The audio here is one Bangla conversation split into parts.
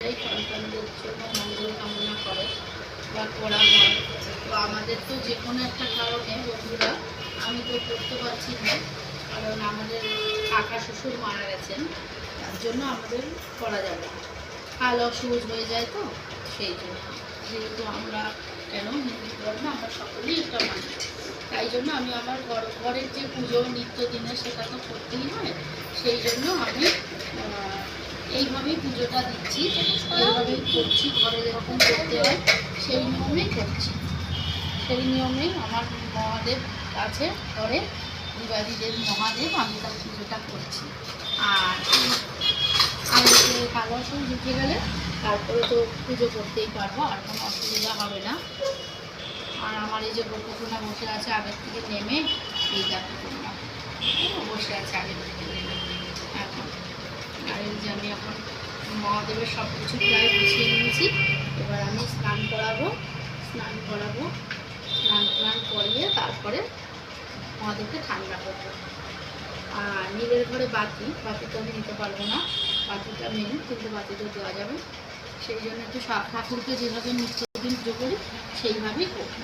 সবাই সন্তানদের জন্য মঙ্গল কামনা করে বা করা হয়। তো আমাদের তো যে কোনো একটা কারণে বন্ধুরা আমি তো করতে পারছি না, কারণ আমাদের কাকা শ্বশুর মারা গেছেন, তার জন্য আমাদের করা যাবে না, কাল অসুজ হয়ে যায়। তো সেই জন্য যেহেতু আমরা কেন হিন্দু ধর্মে আমরা সকলেই একটা মানি, তাই জন্য আমি আমার ঘরের যে পুজো নিত্যদিনের সেটা তো করতেই হয়, সেই জন্য আমি এইভাবেই পুজোটা দিচ্ছি, এইভাবেই করছি, ঘরে যেরকম করতে হয় সেই নিয়মেই করছি। সেই নিয়মেই আমার মহাদেব কাছে ঘরে বিবাদীদের মহাদেব আমি তার পুজোটা করছি। আর যে কালো অসুখ উঠে গেলে তারপরে তো পুজো করতেই পারবো, আর কোনো অসুবিধা হবে না। আর আমার এই যে গোপুকোনা বসে আছে আগের থেকে নেমে, এই দেখো তোমরা বসে আছে আগের থেকে নেমে এখন। আর এই যে আমি এখন মহাদেবের সব কিছু প্রায় গুছিয়ে নিয়েছি, এবার আমি স্নান করাবো, স্নান করিয়ে তারপরে মহাদেবকে ঠান্ডা করবো। আর নীলের ঘরে বাতি তো আমি নিতে পারবো না, বাতিটা মেন, কিন্তু বাতিটা দেওয়া যাবে, সেই জন্য একটু ঠাকুরকে যেভাবে নিত্যদিন পুজো করি সেইভাবেই করবো।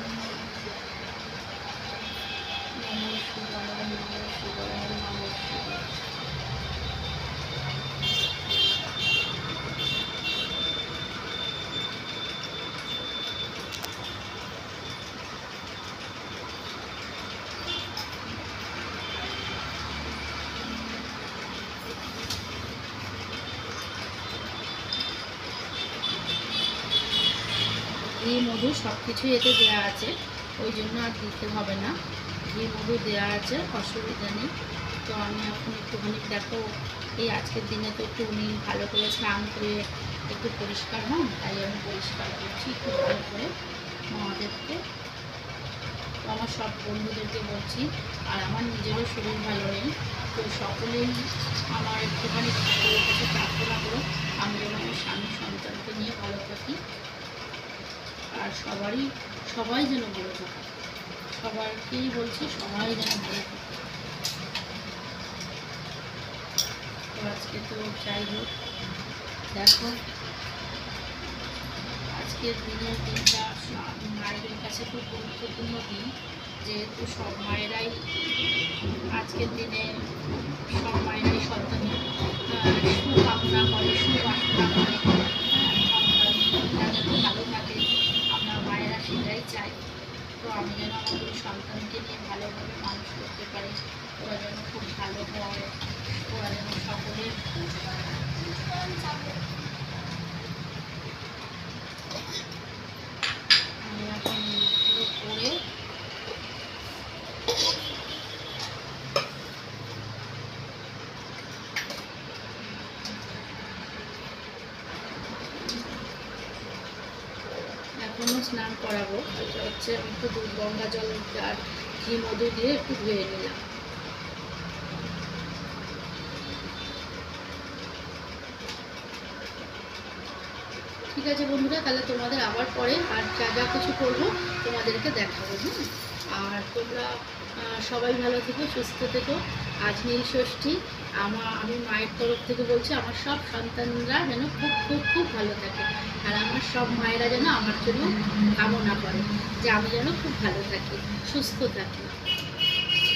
ঘি মধু সব কিছুই এতে দেওয়া আছে, ওই জন্য আর দিতে হবে না, ঘি মধু দেওয়া আছে, অসুবিধা নেই। তো আমি এখন একটুখানি দেখো, এই আজকের দিনে তো একটু উনি ভালো করে স্নান করে একটু পরিষ্কার হন, তাই আমি পরিষ্কার করছি একটু ভালো করে মহাদেবকে। তো আমার সব বন্ধুদেরকে বলছি, আর আমার নিজেরও শরীর ভালো নেই, তো সকলেই আমার একটুখানি ঠাকুরের কাছে প্রার্থনা করো আমি যেন আমার স্বামী সন্তানকে নিয়ে ভালো থাকি, আর সবাই যেন ভালো থাকে, সবাইকেই বলছি সবাই যেন ভালো থাকে। তো আজকে তো যাই হোক, দেখো আজকের দিনটা মায়েদের কাছে খুব গুরুত্বপূর্ণ দিন, যেহেতু সব মায়েরাই আজকের দিনে সব মায়েরাই সন্তানের সুকামনা করে, সুবাসনা করে, সন্তান যাতে ভালো থাকে, আমরা মায়েরা সেটাই চাই। তো আমি যেন আমার দুই সন্তানকে নিয়ে ভালোভাবে মানুষ করতে পারি, ওরা যেন খুব ভালো হয়, ওরা যেন সকলের আমি এখন পুরো করে এখনও স্নান করাবো। এটা হচ্ছে আমি একটু দুধ গঙ্গা জল আর ঘি মধু দিয়ে একটু ধুয়ে নিলাম। ঠিক আছে বন্ধুরা, তাহলে তোমাদের আবার পরে আর যা কিছু করবো তোমাদেরকে দেখাবো। আর তোমরা সবাই ভালো থেকো, সুস্থ থেকো। আজ নীল ষষ্ঠী, আমি মায়ের তরফ থেকে বলছি আমার সব সন্তানরা যেন খুব খুব খুব ভালো থাকে, আর আমার সব মায়েরা যেন আমার জন্য কামনা করে যে আমি যেন খুব ভালো থাকি, সুস্থ থাকি।